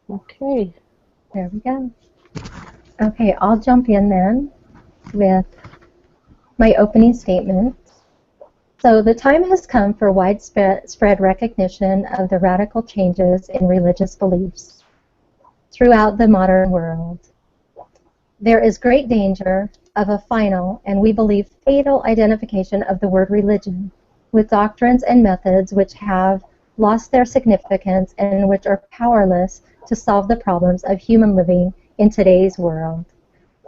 Okay, there we go. Okay, I'll jump in then with my opening statement. So the time has come for widespread recognition of the radical changes in religious beliefs throughout the modern world. There is great danger of a final, and we believe fatal, identification of the word religion with doctrines and methods which have lost their significance and which are powerless to solve the problems of human living in today's world.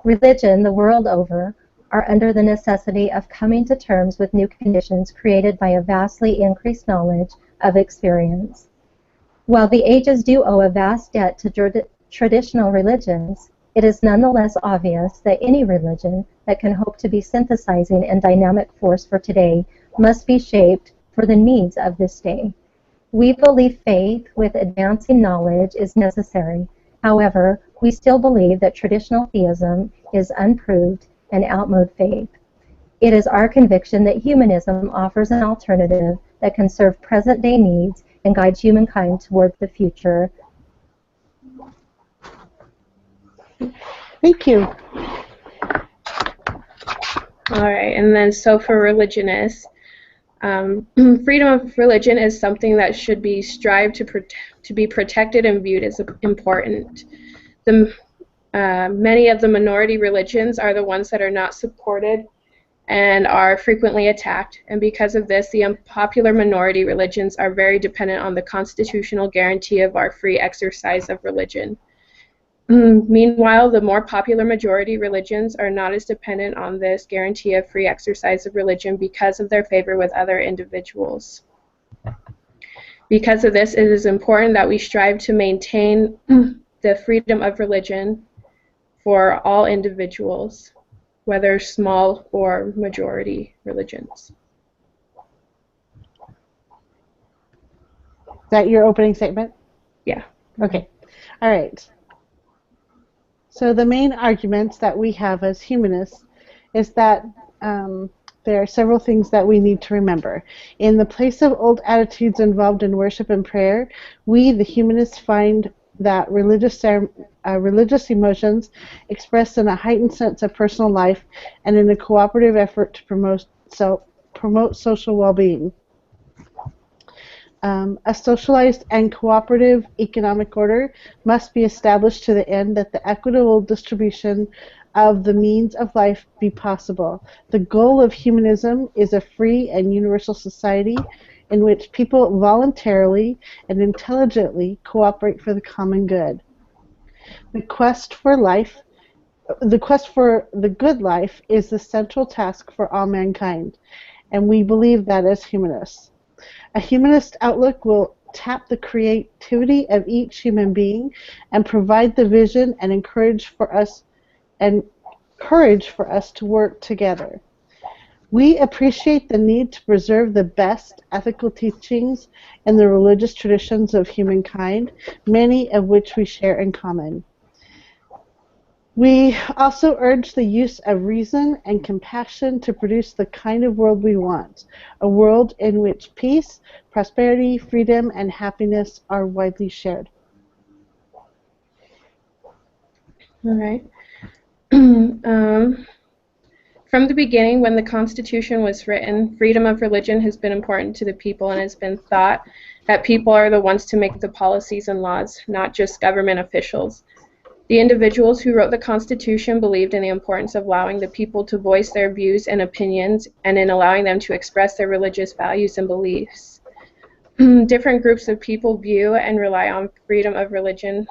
Religion, the world over, are under the necessity of coming to terms with new conditions created by a vastly increased knowledge of experience. While the ages do owe a vast debt to traditional religions, it is nonetheless obvious that any religion that can hope to be synthesizing and dynamic force for today must be shaped for the needs of this day. We believe faith with advancing knowledge is necessary. However, we still believe that traditional theism is unproved and outmoded faith. It is our conviction that humanism offers an alternative that can serve present-day needs and guide humankind toward the future. Thank you. All right, and then so for religionists, freedom of religion is something that should be strived to be protected and viewed as important. Many of the minority religions are the ones that are not supported and are frequently attacked, and because of this, the unpopular minority religions are very dependent on the constitutional guarantee of our free exercise of religion. Meanwhile, the more popular majority religions are not as dependent on this guarantee of free exercise of religion because of their favor with other individuals. Because of this, it is important that we strive to maintain the freedom of religion for all individuals, whether small or majority religions. Is that your opening statement? Yeah. Okay. All right. So the main arguments that we have as humanists is that there are several things that we need to remember. In the place of old attitudes involved in worship and prayer, we, the humanists, find that religious emotions expressed in a heightened sense of personal life and in a cooperative effort to promote social well-being. A socialized and cooperative economic order must be established to the end that the equitable distribution of the means of life be possible. The goal of humanism is a free and universal society in which people voluntarily and intelligently cooperate for the common good. The quest for the good life is the central task for all mankind, and we believe that as humanists. A humanist outlook will tap the creativity of each human being and provide the vision and courage for us to work together. We appreciate the need to preserve the best ethical teachings in the religious traditions of humankind, many of which we share in common. We also urge the use of reason and compassion to produce the kind of world we want, a world in which peace, prosperity, freedom, and happiness are widely shared. All right. From the beginning, when the Constitution was written, freedom of religion has been important to the people, and has been thought that people are the ones to make the policies and laws, not just government officials. The individuals who wrote the Constitution believed in the importance of allowing the people to voice their views and opinions, and in allowing them to express their religious values and beliefs. Different groups of people view and rely on freedom of religion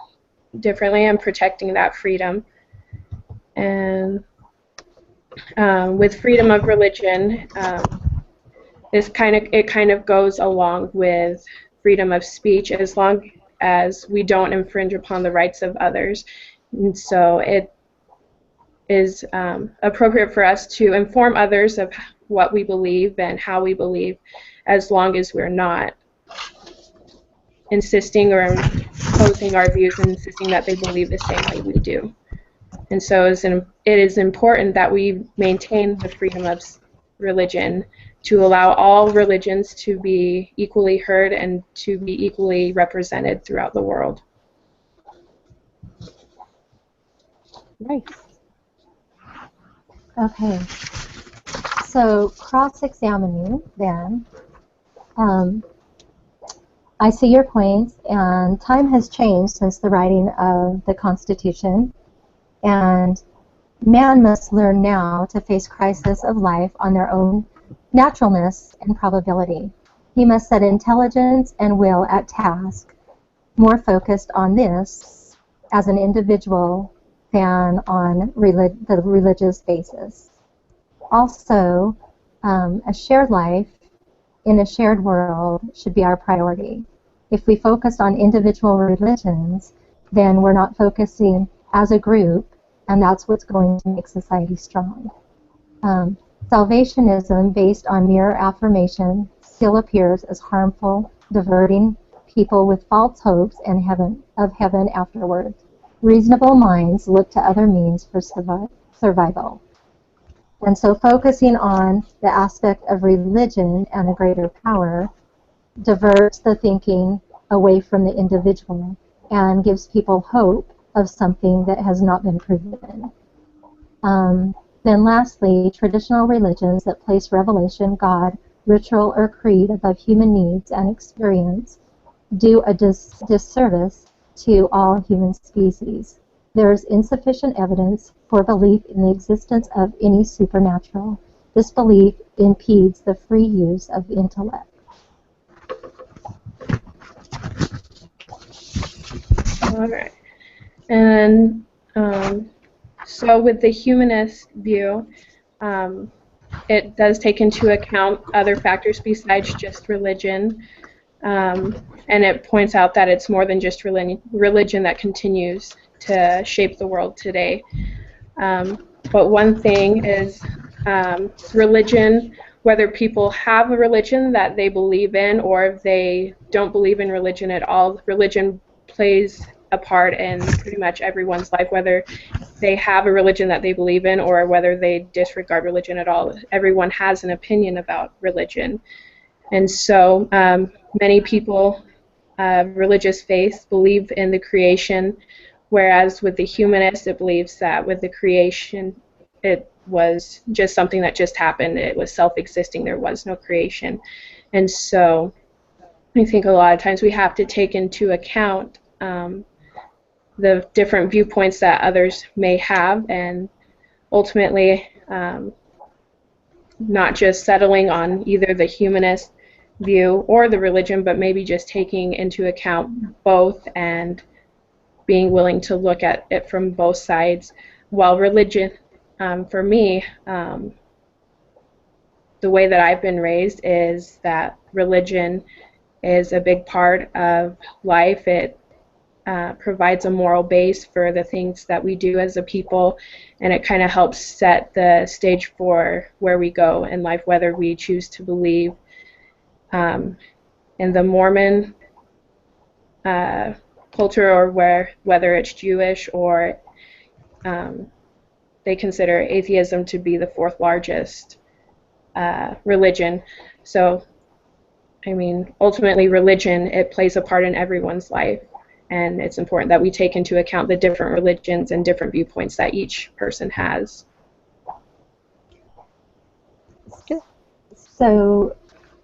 differently, and protecting that freedom. And with freedom of religion, it kind of goes along with freedom of speech, as long as we don't infringe upon the rights of others. And so it is appropriate for us to inform others of what we believe and how we believe, as long as we're not insisting or imposing our views and insisting that they believe the same way we do. And so it is important that we maintain the freedom of religion to allow all religions to be equally heard and to be equally represented throughout the world. Nice. Okay. So cross-examining then. I see your points, and time has changed since the writing of the Constitution, and man must learn now to face crisis of life on their own naturalness and probability. He must set intelligence and will at task, more focused on this as an individual than on the religious basis. Also, a shared life in a shared world should be our priority. If we focus on individual religions, then we're not focusing as a group, and that's what's going to make society strong. Salvationism based on mere affirmation still appears as harmful, diverting people with false hopes and of heaven afterward. Reasonable minds look to other means for survival. And so focusing on the aspect of religion and a greater power diverts the thinking away from the individual and gives people hope of something that has not been proven. Then lastly, traditional religions that place revelation, God, ritual, or creed above human needs and experience do a disservice to all human species. There is insufficient evidence for belief in the existence of any supernatural. This belief impedes the free use of intellect. All right. And so with the humanist view, it does take into account other factors besides just religion. And it points out that it's more than just religion that continues to shape the world today. But one thing is religion, whether people have a religion that they believe in or if they don't believe in religion at all, religion plays a part in pretty much everyone's life, whether they have a religion that they believe in or whether they disregard religion at all. Everyone has an opinion about religion. And so many people of religious faith believe in the creation, whereas with the humanist, it believes that with the creation, it was just something that just happened. It was self-existing. There was no creation. And so I think a lot of times we have to take into account the different viewpoints that others may have, and ultimately not just settling on either the humanist view or the religion, but maybe just taking into account both and being willing to look at it from both sides. While religion, for me, the way that I've been raised is that religion is a big part of life. It provides a moral base for the things that we do as a people, and it kind of helps set the stage for where we go in life, whether we choose to believe in the Mormon culture or whether it's Jewish or they consider atheism to be the fourth largest religion. So, I mean, ultimately religion, it plays a part in everyone's life, and it's important that we take into account the different religions and different viewpoints that each person has. So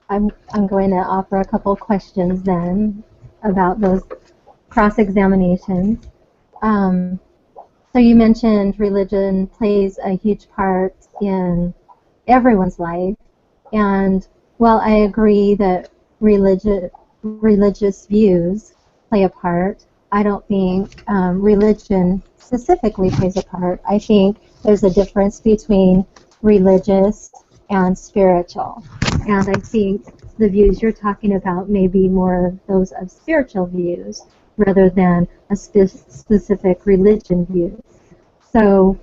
I'm going to offer a couple questions then about those cross-examinations. So you mentioned religion plays a huge part in everyone's life, and while I agree that religious views play a part, I don't think religion specifically plays a part. I think there's a difference between religious and spiritual, and I think the views you're talking about may be more those of spiritual views rather than a specific religion view. So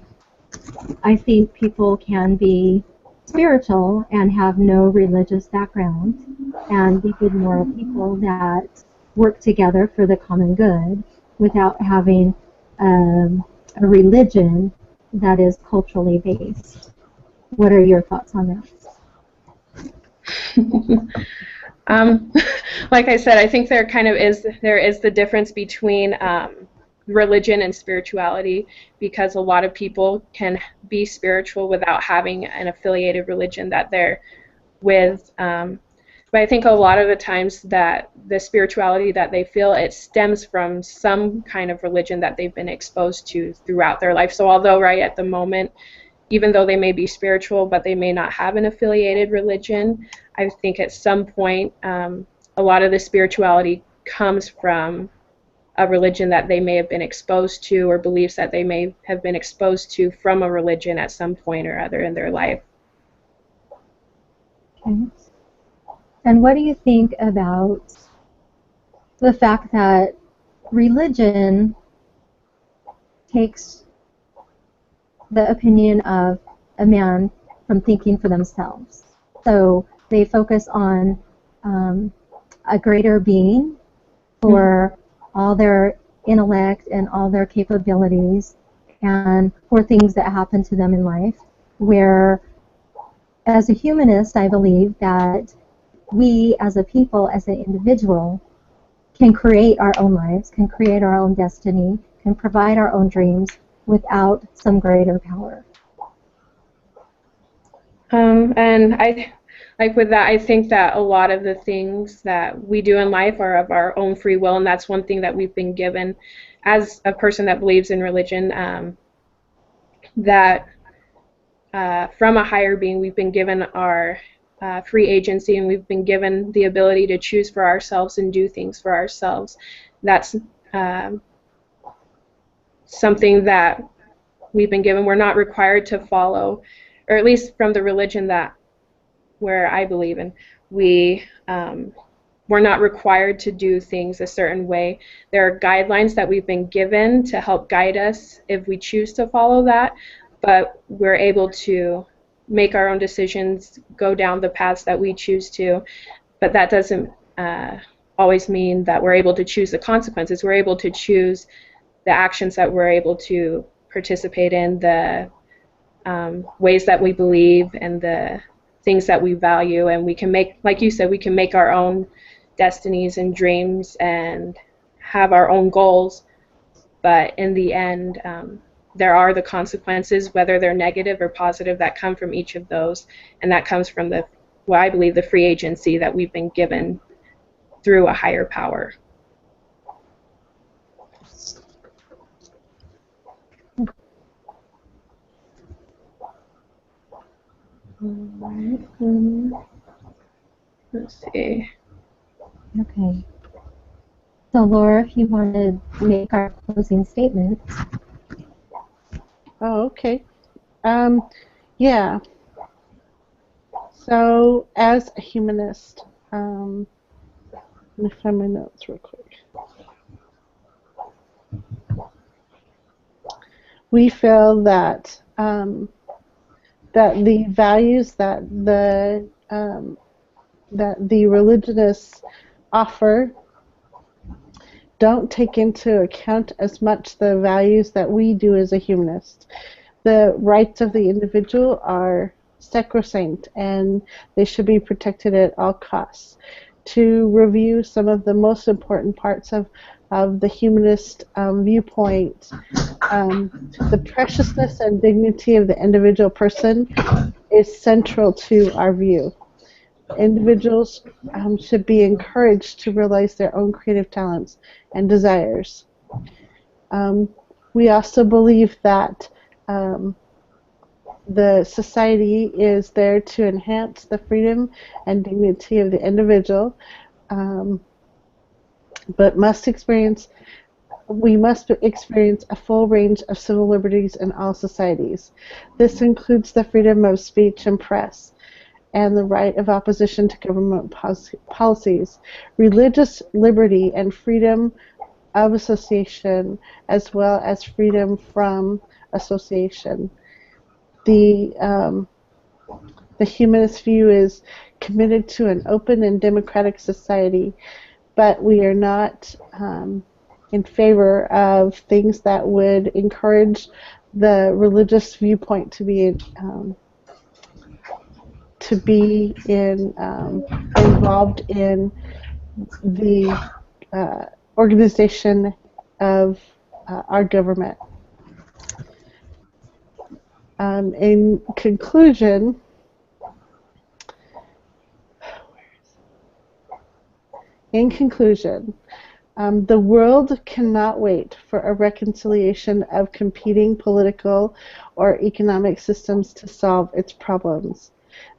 I think people can be spiritual and have no religious background and be good moral people that work together for the common good without having a religion that is culturally based. What are your thoughts on that? Like I said, I think there is the difference between religion and spirituality, because a lot of people can be spiritual without having an affiliated religion that they're with. But I think a lot of the times that the spirituality that they feel, it stems from some kind of religion that they've been exposed to throughout their life. So although right at the moment, even though they may be spiritual, but they may not have an affiliated religion, I think at some point, a lot of the spirituality comes from a religion that they may have been exposed to, or beliefs that they may have been exposed to from a religion at some point or other in their life. Okay. And what do you think about the fact that religion takes the opinion of a man from thinking for themselves? So they focus on a greater being for all their intellect and all their capabilities and for things that happen to them in life, where as a humanist, I believe that we as a people, as an individual, can create our own lives, can create our own destiny, can provide our own dreams without some greater power. And I, like with that, I think that a lot of the things that we do in life are of our own free will, and that's one thing that we've been given as a person that believes in religion, that from a higher being, we've been given our free agency, and we've been given the ability to choose for ourselves and do things for ourselves. That's something that we've been given. We're not required to follow, or at least from the religion that where I believe in, we're not required to do things a certain way. There are guidelines that we've been given to help guide us if we choose to follow that, but we're able to make our own decisions, go down the paths that we choose to, but that doesn't always mean that we're able to choose the consequences. We're able to choose the actions that we're able to participate in, the ways that we believe, and the things that we value, and we can make, like you said, we can make our own destinies and dreams and have our own goals, but in the end, there are the consequences, whether they're negative or positive, that come from each of those, and that comes from the, what I believe, the free agency that we've been given through a higher power. Let's see. Okay. So Laura, if you want to make our closing statement. Oh, okay. Yeah. So, as a humanist, let me find my notes real quick. We feel that that the values that the religionists offer don't take into account as much the values that we do as a humanist. The rights of the individual are sacrosanct, and they should be protected at all costs. To review some of the most important parts of the humanist viewpoint, the preciousness and dignity of the individual person is central to our view. Individuals should be encouraged to realize their own creative talents and desires. We also believe that the society is there to enhance the freedom and dignity of the individual, but we must experience a full range of civil liberties in all societies. This includes the freedom of speech and press, and the right of opposition to government policies, religious liberty and freedom of association, as well as freedom from association. The humanist view is committed to an open and democratic society, but we are not in favor of things that would encourage the religious viewpoint to be involved in the organization of our government. In conclusion, the world cannot wait for a reconciliation of competing political or economic systems to solve its problems.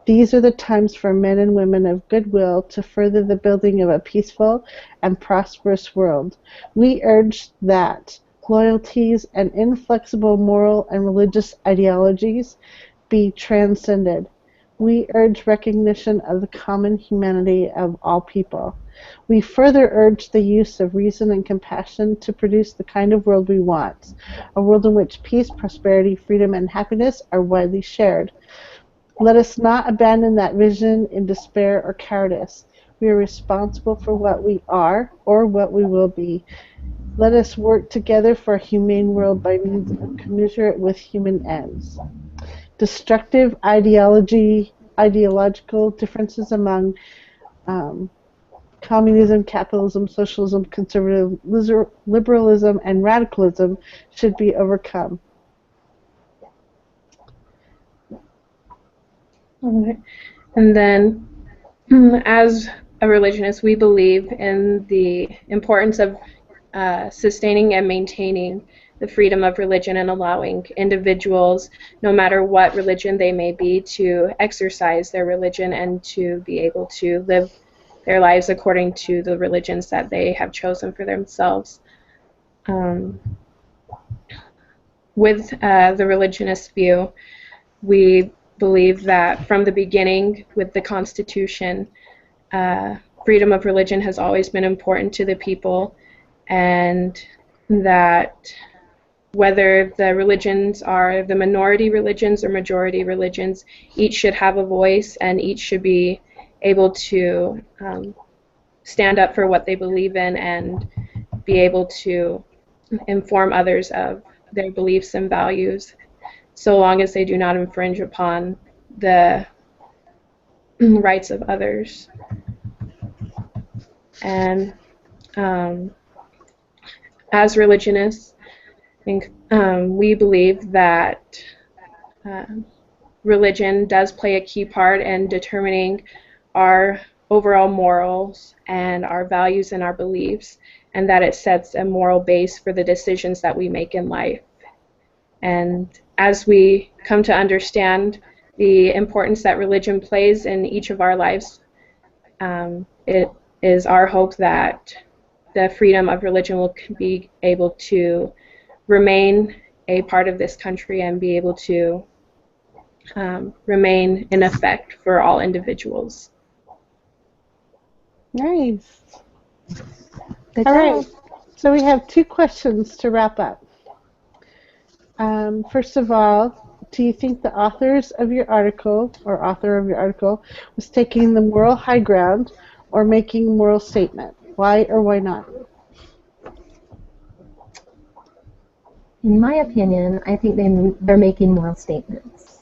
These are the times for men and women of goodwill to further the building of a peaceful and prosperous world. We urge that loyalties and inflexible moral and religious ideologies be transcended. We urge recognition of the common humanity of all people. We further urge the use of reason and compassion to produce the kind of world we want, a world in which peace, prosperity, freedom, and happiness are widely shared. Let us not abandon that vision in despair or cowardice. We are responsible for what we are or what we will be. Let us work together for a humane world by means of commensurate with human ends. Destructive ideological differences among communism, capitalism, socialism, conservative liberalism, and radicalism should be overcome. All right. And then, as a religionist, we believe in the importance of sustaining and maintaining the freedom of religion and allowing individuals, no matter what religion they may be, to exercise their religion and to be able to live their lives according to the religions that they have chosen for themselves. With the religionist view, we believe that from the beginning with the Constitution, freedom of religion has always been important to the people, and that whether the religions are the minority religions or majority religions, each should have a voice and each should be able to stand up for what they believe in and be able to inform others of their beliefs and values, so long as they do not infringe upon the rights of others. And as religionists, I think we believe that religion does play a key part in determining our overall morals and our values and our beliefs, and that it sets a moral base for the decisions that we make in life. And as we come to understand the importance that religion plays in each of our lives, it is our hope that the freedom of religion will be able to remain a part of this country and be able to remain in effect for all individuals. Nice. Good All job. right. So we have 2 questions to wrap up. First of all, do you think the authors of your article, or author of your article, was taking the moral high ground or making a moral statement? Why or why not? In my opinion, I think they're making moral statements.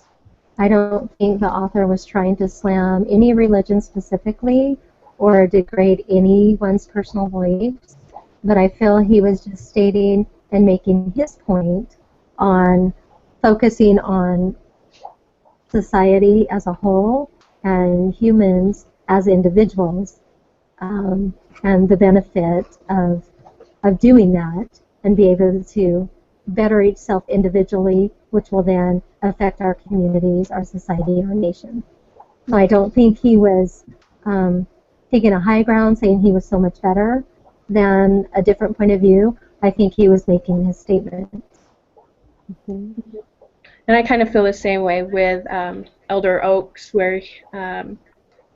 I don't think the author was trying to slam any religion specifically or degrade anyone's personal beliefs, but I feel he was just stating and making his point on focusing on society as a whole and humans as individuals, and the benefit of doing that and be able to better itself individually, which will then affect our communities, our society, our nation. So I don't think he was taking a high ground saying he was so much better than a different point of view. I think he was making his statement. And I kind of feel the same way with Elder Oaks, where the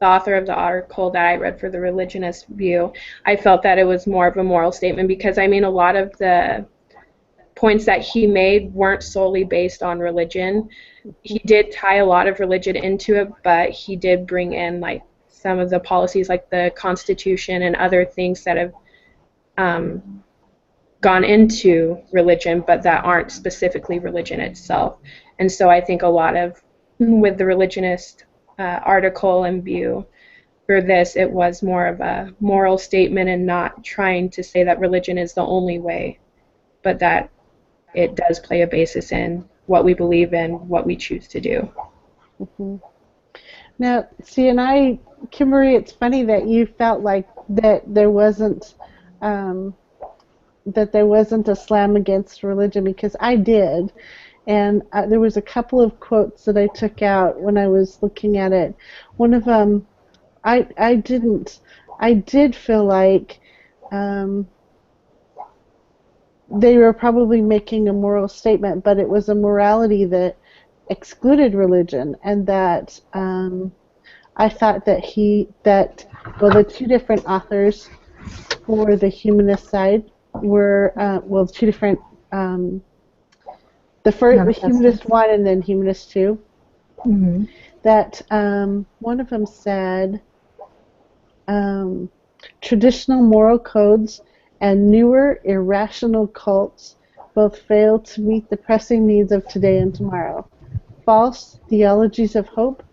author of the article that I read for the religionist view, I felt that it was more of a moral statement because, I mean, a lot of the points that he made weren't solely based on religion. He did tie a lot of religion into it, but he did bring in like some of the policies like the Constitution and other things that have gone into religion but that aren't specifically religion itself. And so I think a lot of, with the religionist article and view for this, it was more of a moral statement and not trying to say that religion is the only way, but that it does play a basis in what we believe in, what we choose to do. Mm-hmm. Now, see, Kimberly, it's funny that you felt like um, that there wasn't a slam against religion, because I did. And there was a couple of quotes that I took out when I was looking at it. One of them, I did feel like they were probably making a moral statement, but it was a morality that excluded religion, and that I thought well, the two different authors for the humanist side were two different the Humanist 1 and then Humanist 2. Mm-hmm. That one of them said traditional moral codes and newer irrational cults both fail to meet the pressing needs of today and tomorrow. False theologies of hope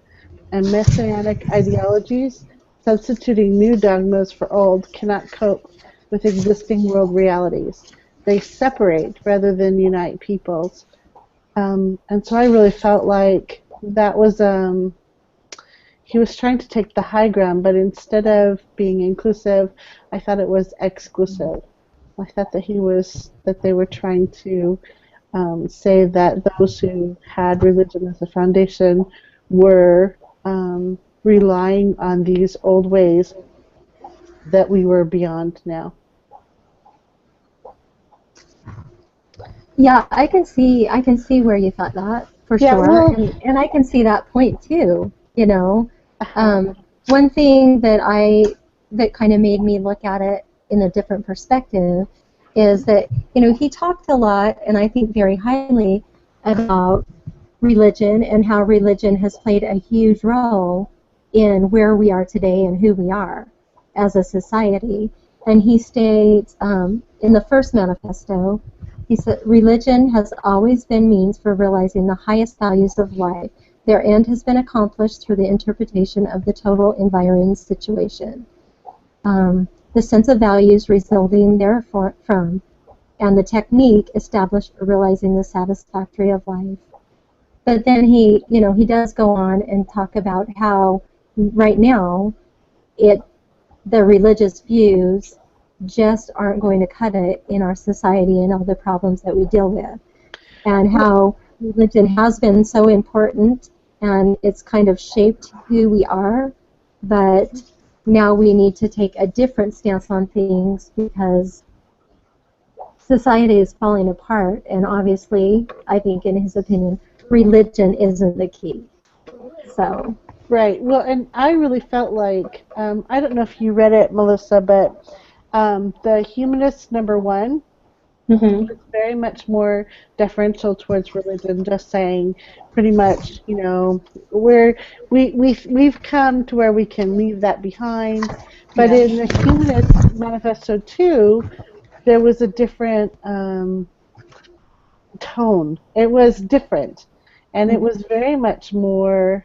and messianic ideologies, substituting new dogmas for old, cannot cope with existing world realities. They separate rather than unite peoples. And so I really felt like that was he was trying to take the high ground, but instead of being inclusive, I thought it was exclusive. I thought that they were trying to say that those who had religion as a foundation were relying on these old ways that we were beyond now. Yeah, I can see where you thought that for sure, Well, and I can see that point too. You know, uh-huh. one thing that kind of made me look at it in a different perspective is that he talked a lot, and I think very highly, about religion and how religion has played a huge role in where we are today and who we are as a society. And he states in the first manifesto, he said, religion has always been means for realizing the highest values of life. Their end has been accomplished through the interpretation of the total environing situation. The sense of values resulting therefrom, and the technique established for realizing the satisfactory of life. But then he does go on and talk about how right now the religious views just aren't going to cut it in our society and all the problems that we deal with, and how religion has been so important and it's kind of shaped who we are, but now we need to take a different stance on things because society is falling apart, and obviously, I think in his opinion, religion isn't the key. So. Right. Well, and I really felt like, I don't know if you read it, Melissa, but the Humanist #1 Mm-hmm. was very much more deferential towards religion, just saying pretty much, we've come to where we can leave that behind. But in the Humanist Manifesto 2, there was a different tone. It was different, and it was very much more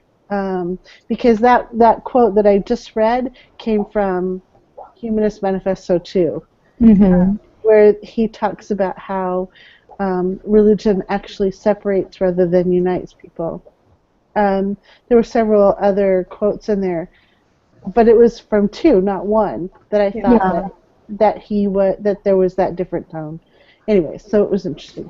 because that quote that I just read came from Humanist Manifesto 2, Mm-hmm. where he talks about how religion actually separates rather than unites people. There were several other quotes in there, but it was from 2, not 1, that I thought that there was that different tone. Anyway, so it was interesting.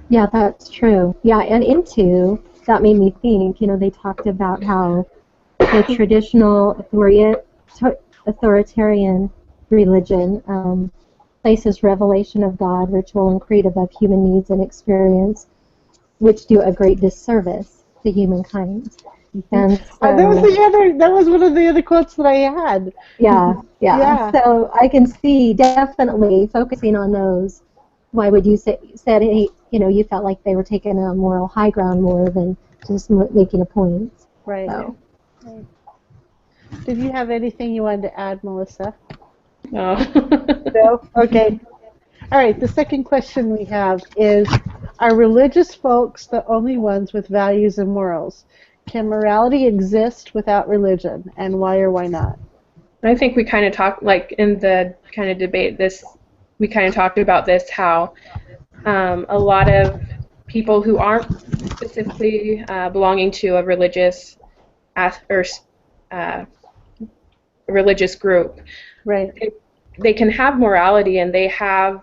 Yeah, that's true. Yeah, and into that made me think, they talked about how the traditional authoritarian religion places revelation of God, ritual, and creed above human needs and experience, which do a great disservice to humankind. And so, that was one of the other quotes that I had. yeah. So I can see definitely focusing on those. Why would you say you felt like they were taking a moral high ground more than just making a point? Right. So. Right. Did you have anything you wanted to add, Melissa? No. No? Okay. All right, the second question we have is, are religious folks the only ones with values and morals? Can morality exist without religion, and why or why not? I think we kind of talked, like in the kind of debate, we kind of talked about this, how a lot of people who aren't specifically belonging to a religious or religious group. Right. They can have morality and they have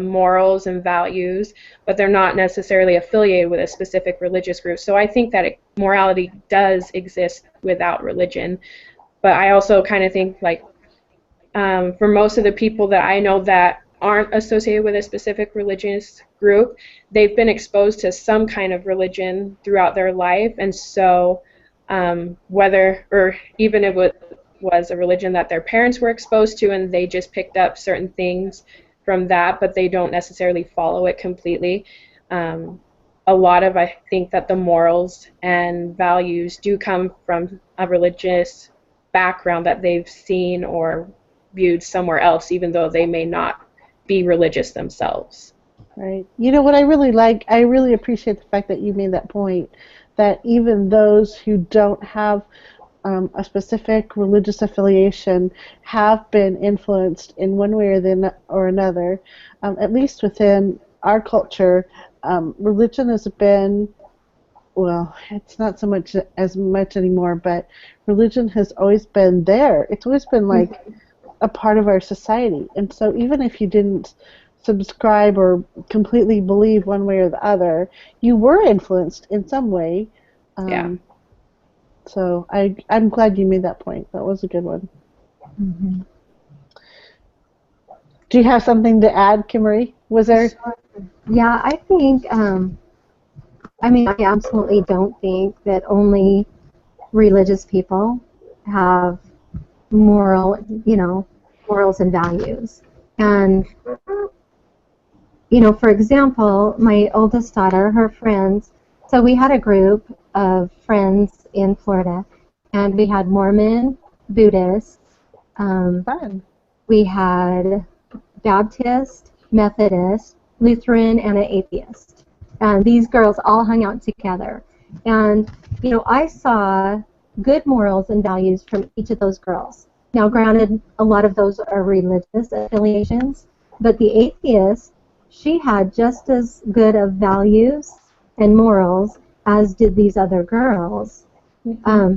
morals and values, but they're not necessarily affiliated with a specific religious group. So I think that morality does exist without religion. But I also kind of think, like, for most of the people that I know that aren't associated with a specific religious group, they've been exposed to some kind of religion throughout their life, and so whether, or even if it was a religion that their parents were exposed to and they just picked up certain things from that, but they don't necessarily follow it completely. A lot of, I think that the morals and values do come from a religious background that they've seen or viewed somewhere else, even though they may not be religious themselves. Right. You know what I really like? I really appreciate the fact that you made that point, that even those who don't have a specific religious affiliation have been influenced in one way or another, at least within our culture. Religion has been, well, it's not so much as much anymore, but religion has always been there. It's always been like a part of our society. And so even if you didn't subscribe or completely believe one way or the other, you were influenced in some way. Yeah. So I'm glad you made that point. That was a good one. Mm-hmm. Do you have something to add, Kimmery? Was there? Yeah, I think, I mean, I absolutely don't think that only religious people have morals and values. And, for example, my oldest daughter, her friends, so we had a group of friends in Florida, and we had Mormon, Buddhist, Fun. we had Baptist, Methodist, Lutheran, and an atheist. And these girls all hung out together. And, I saw good morals and values from each of those girls. Now, granted, a lot of those are religious affiliations, but the atheist, she had just as good of values and morals as did these other girls. Mm-hmm.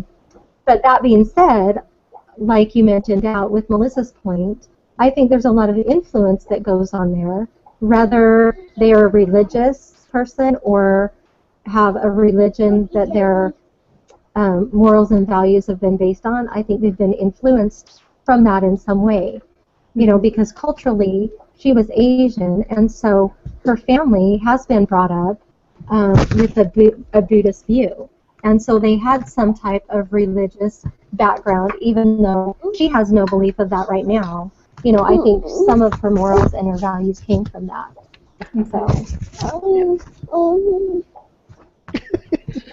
But that being said, like you mentioned out with Melissa's point, I think there's a lot of influence that goes on there, whether they are a religious person or have a religion that their morals and values have been based on. I think they've been influenced from that in some way, because culturally she was Asian, and so her family has been brought up with a Buddhist view. And so they had some type of religious background, even though she has no belief of that right now. I think some of her morals and her values came from that. So,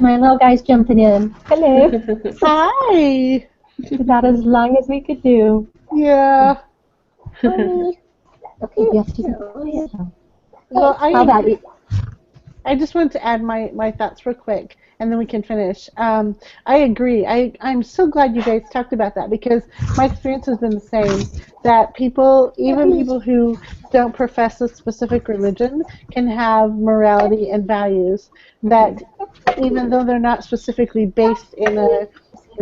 my little guy's jumping in. Hello. Hi. About as long as we could do. Yeah. Okay, yes, just go ahead. Well, How about you? I just wanted to add my thoughts real quick, and then we can finish. I agree. I'm so glad you guys talked about that, because my experience has been the same, that even people who don't profess a specific religion can have morality and values that, even though they're not specifically based in a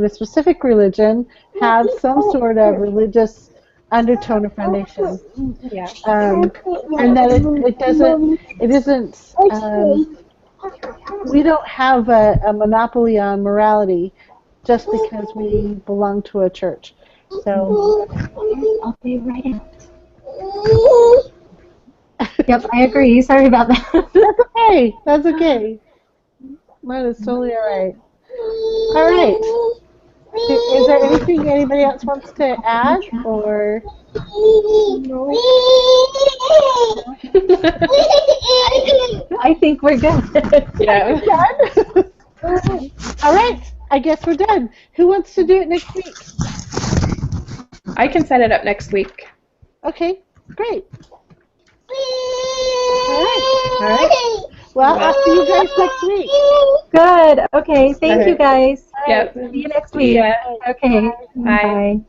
specific religion, have some sort of religious undertone or foundation. Yeah. And that it isn't, we don't have a monopoly on morality just because we belong to a church. So I'll be right out. Yep, I agree. Sorry about that. That's okay. That's okay. That is totally all right. All right. Is there anything anybody else wants to add, or? I think we're good. Yeah. Done? All right. I guess we're done. Who wants to do it next week? I can set it up next week. Okay. Great. All right. Well, I'll see you guys next week. Good. Okay. Thank you, guys. Yep. See you next week. Yeah. Okay. Bye. Bye.